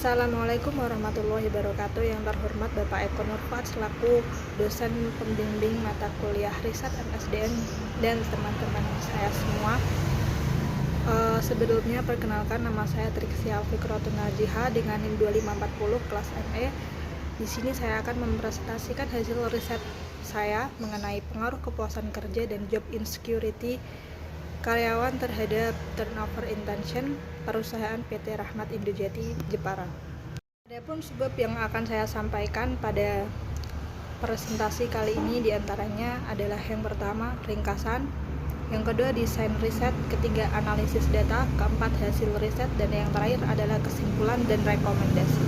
Assalamualaikum warahmatullahi wabarakatuh. Yang terhormat Bapak Eko Nurfat selaku dosen pembimbing mata kuliah riset MSDN dan teman-teman saya semua. Sebelumnya perkenalkan, nama saya Triksi Alfikratun Najiha dengan NIM 2540 kelas ME. Di sini saya akan mempresentasikan hasil riset saya mengenai pengaruh kepuasan kerja dan job insecurity karyawan terhadap turnover intention perusahaan PT Rahmat Indojati Jepara. Adapun sebab yang akan saya sampaikan pada presentasi kali ini diantaranya adalah yang pertama ringkasan, yang kedua desain riset, ketiga analisis data, keempat hasil riset, dan yang terakhir adalah kesimpulan dan rekomendasi.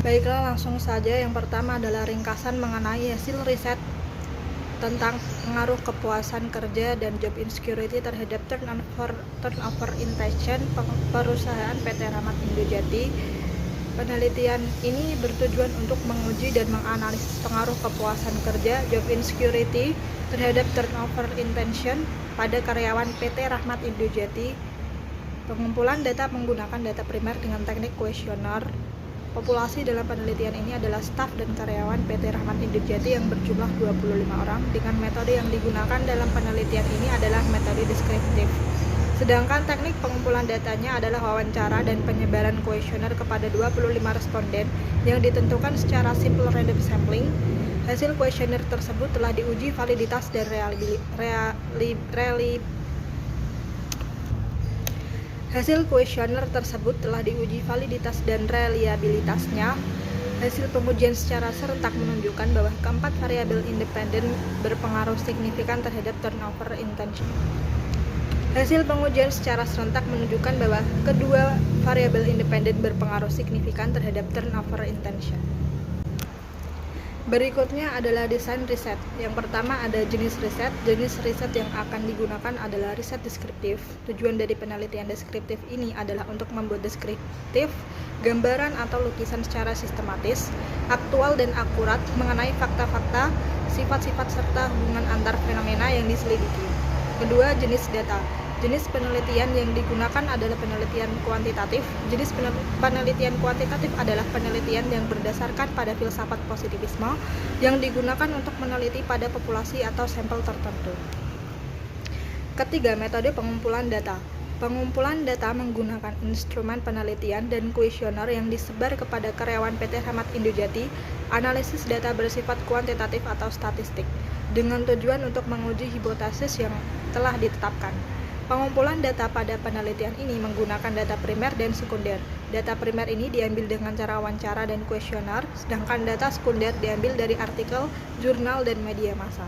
Baiklah, langsung saja. Yang pertama adalah ringkasan mengenai hasil riset tentang pengaruh kepuasan kerja dan job insecurity terhadap turnover intention perusahaan PT Rahmat Indojati. Penelitian ini bertujuan untuk menguji dan menganalisis pengaruh kepuasan kerja, job insecurity terhadap turnover intention pada karyawan PT Rahmat Indojati. Pengumpulan data menggunakan data primer dengan teknik kuesioner. Populasi dalam penelitian ini adalah staf dan karyawan PT Rahmat Indojati yang berjumlah 25 orang. Dengan metode yang digunakan dalam penelitian ini adalah metode deskriptif. Sedangkan teknik pengumpulan datanya adalah wawancara dan penyebaran kuesioner kepada 25 responden yang ditentukan secara simple random sampling. Hasil kuesioner tersebut telah diuji validitas dan reliabilitasnya. Hasil pengujian secara serentak menunjukkan bahwa keempat variabel independen berpengaruh signifikan terhadap turnover intention. Hasil pengujian secara serentak menunjukkan bahwa kedua variabel independen berpengaruh signifikan terhadap turnover intention. Berikutnya adalah desain riset. Yang pertama ada jenis riset. Jenis riset yang akan digunakan adalah riset deskriptif. Tujuan dari penelitian deskriptif ini adalah untuk membuat deskriptif gambaran atau lukisan secara sistematis, aktual dan akurat mengenai fakta-fakta, sifat-sifat serta hubungan antar fenomena yang diselidiki. Kedua, jenis data. Jenis penelitian yang digunakan adalah penelitian kuantitatif. Jenis penelitian kuantitatif adalah penelitian yang berdasarkan pada filsafat positivisme yang digunakan untuk meneliti pada populasi atau sampel tertentu. Ketiga, metode pengumpulan data. Pengumpulan data menggunakan instrumen penelitian dan kuesioner yang disebar kepada karyawan PT Rahmat Indojati. Analisis data bersifat kuantitatif atau statistik dengan tujuan untuk menguji hipotesis yang telah ditetapkan. Pengumpulan data pada penelitian ini menggunakan data primer dan sekunder. Data primer ini diambil dengan cara wawancara dan kuesioner, sedangkan data sekunder diambil dari artikel, jurnal, dan media massa.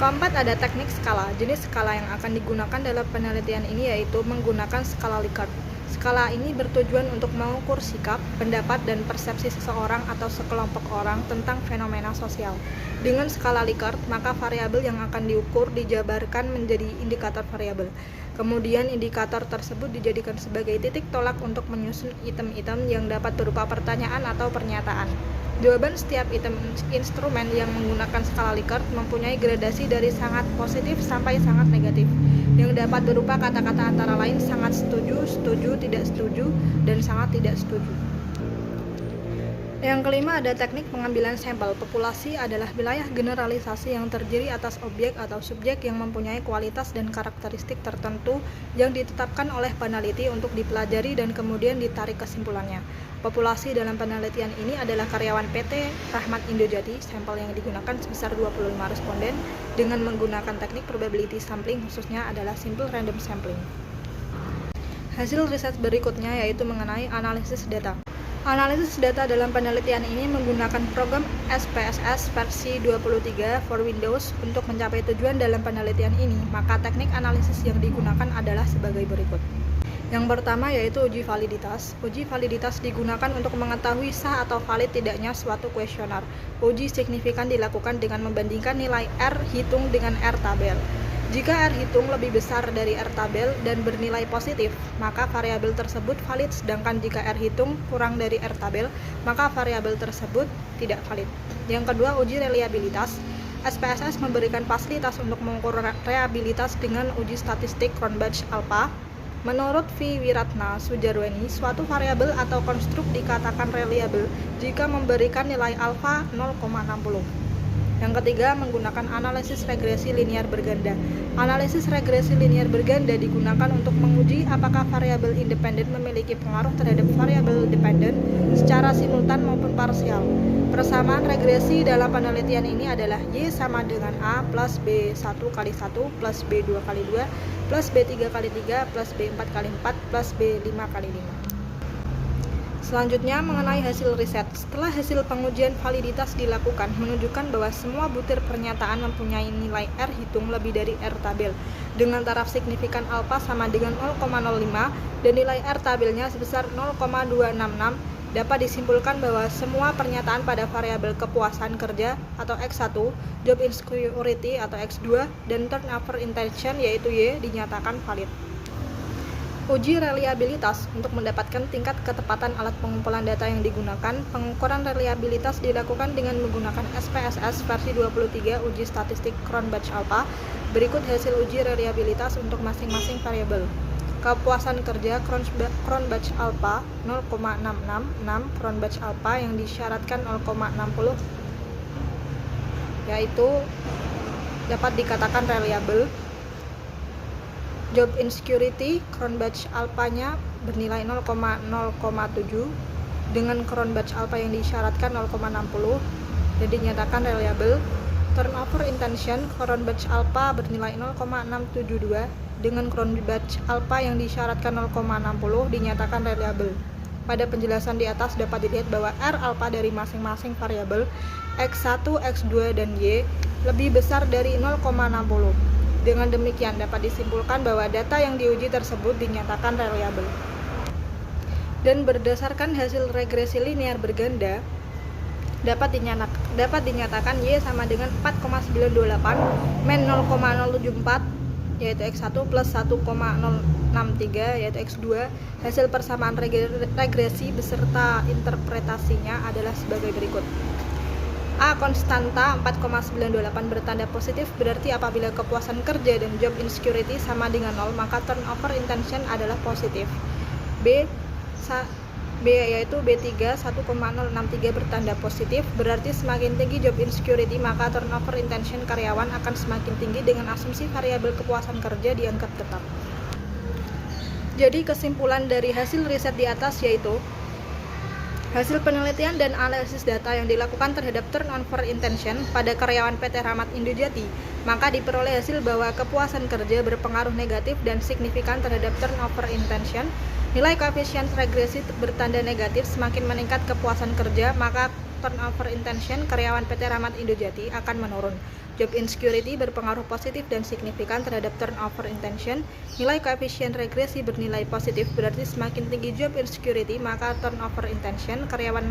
Keempat, ada teknik skala. Jenis skala yang akan digunakan dalam penelitian ini yaitu menggunakan skala Likert. Skala ini bertujuan untuk mengukur sikap, pendapat, dan persepsi seseorang atau sekelompok orang tentang fenomena sosial. Dengan skala Likert, maka variabel yang akan diukur dijabarkan menjadi indikator variabel. Kemudian indikator tersebut dijadikan sebagai titik tolak untuk menyusun item-item yang dapat berupa pertanyaan atau pernyataan. Jawaban setiap item instrumen yang menggunakan skala Likert mempunyai gradasi dari sangat positif sampai sangat negatif, yang dapat berupa kata-kata antara lain sangat setuju, setuju, tidak setuju, dan sangat tidak setuju. Yang kelima ada teknik pengambilan sampel. Populasi adalah wilayah generalisasi yang terdiri atas objek atau subjek yang mempunyai kualitas dan karakteristik tertentu yang ditetapkan oleh peneliti untuk dipelajari dan kemudian ditarik kesimpulannya. Populasi dalam penelitian ini adalah karyawan PT Rahmat Indojati. Sampel yang digunakan sebesar 25 responden dengan menggunakan teknik probability sampling, khususnya adalah simple random sampling. Hasil riset berikutnya yaitu mengenai analisis data. Analisis data dalam penelitian ini menggunakan program SPSS versi 23 for Windows. Untuk mencapai tujuan dalam penelitian ini, maka teknik analisis yang digunakan adalah sebagai berikut. Yang pertama yaitu uji validitas. Uji validitas digunakan untuk mengetahui sah atau valid tidaknya suatu kuesioner. Uji signifikan dilakukan dengan membandingkan nilai R hitung dengan R tabel. Jika R hitung lebih besar dari R tabel dan bernilai positif, maka variabel tersebut valid, sedangkan jika R hitung kurang dari R tabel, maka variabel tersebut tidak valid. Yang kedua, uji reliabilitas. SPSS memberikan fasilitas untuk mengukur reliabilitas dengan uji statistik Cronbach alpha. Menurut V. Wiratna Sujarweni, suatu variabel atau konstruk dikatakan reliabel jika memberikan nilai alfa 0,60. Yang ketiga, menggunakan analisis regresi linear berganda. Analisis regresi linear berganda digunakan untuk menguji apakah variabel independen memiliki pengaruh terhadap variabel dependen secara simultan maupun parsial. Persamaan regresi dalam penelitian ini adalah Y sama dengan A plus B 1 kali 1 plus B 2 kali 2 plus B 3 kali 3 plus B 4 kali 4 plus B 5 kali 5. Selanjutnya, mengenai hasil riset. Setelah hasil pengujian validitas dilakukan, menunjukkan bahwa semua butir pernyataan mempunyai nilai R hitung lebih dari R tabel dengan taraf signifikan alfa sama dengan 0,05 dan nilai R tabelnya sebesar 0,266, dapat disimpulkan bahwa semua pernyataan pada variabel kepuasan kerja atau X1, job insecurity atau X2, dan turnover intention yaitu Y dinyatakan valid. Uji reliabilitas. Untuk mendapatkan tingkat ketepatan alat pengumpulan data yang digunakan, pengukuran reliabilitas dilakukan dengan menggunakan SPSS versi 23 uji statistik Cronbach-Alpha. Berikut hasil uji reliabilitas untuk masing-masing variabel. Kepuasan kerja Cronbach-Alpha 0,666, Cronbach-Alpha yang disyaratkan 0,60 yaitu dapat dikatakan reliable. Job insecurity Cronbach-Alpha-nya bernilai 0,07 dengan Cronbach-Alpha yang disyaratkan 0,60 dan dinyatakan reliable. Turnover intention Cronbach-Alpha bernilai 0,672 dengan Cronbach-Alpha yang disyaratkan 0,60 dinyatakan reliable. Pada penjelasan di atas dapat dilihat bahwa R alpha dari masing-masing variabel X1, X2, dan Y lebih besar dari 0,60. Dengan demikian dapat disimpulkan bahwa data yang diuji tersebut dinyatakan reliable. Dan berdasarkan hasil regresi linear berganda, dapat dinyatakan Y sama dengan 4,928 min 0,074 yaitu X1 plus 1,063 yaitu X2. Hasil persamaan regresi beserta interpretasinya adalah sebagai berikut. A. Konstanta 4,928 bertanda positif, berarti apabila kepuasan kerja dan job insecurity sama dengan 0, maka turnover intention adalah positif. B yaitu B3 1,063 bertanda positif, berarti semakin tinggi job insecurity maka turnover intention karyawan akan semakin tinggi dengan asumsi variabel kepuasan kerja dianggap tetap. Jadi kesimpulan dari hasil riset di atas yaitu hasil penelitian dan analisis data yang dilakukan terhadap turnover intention pada karyawan PT Rahmat Indojati, maka diperoleh hasil bahwa kepuasan kerja berpengaruh negatif dan signifikan terhadap turnover intention. Nilai koefisien regresi bertanda negatif semakin meningkat kepuasan kerja, maka turnover intention karyawan PT Rahmat Indojati akan menurun. Job insecurity berpengaruh positif dan signifikan terhadap turnover intention. Nilai koefisien regresi bernilai positif, berarti semakin tinggi job insecurity maka turnover intention karyawan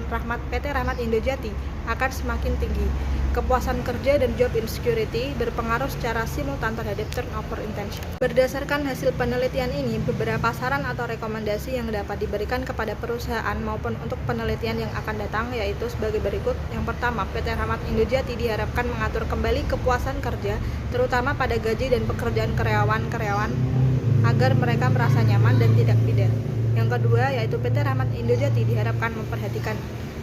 PT Rahmat Indojati akan semakin tinggi. Kepuasan kerja dan job insecurity berpengaruh secara simultan terhadap turnover intention. Berdasarkan hasil penelitian ini, beberapa saran atau rekomendasi yang dapat diberikan kepada perusahaan maupun untuk penelitian yang akan datang yaitu sebagai berikut. Yang pertama, PT Rahmat Indojati diharapkan mengatur kembali kepuasan kerja, terutama pada gaji dan pekerjaan karyawan agar mereka merasa nyaman dan tidak bidan. Yang kedua, yaitu PT Rahmat Indojati diharapkan memperhatikan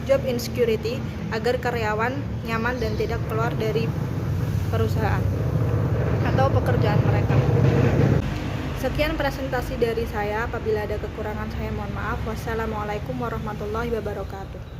job insecurity agar karyawan nyaman dan tidak keluar dari perusahaan atau pekerjaan mereka. Sekian presentasi dari saya. Apabila ada kekurangan saya mohon maaf. Wassalamualaikum warahmatullahi wabarakatuh.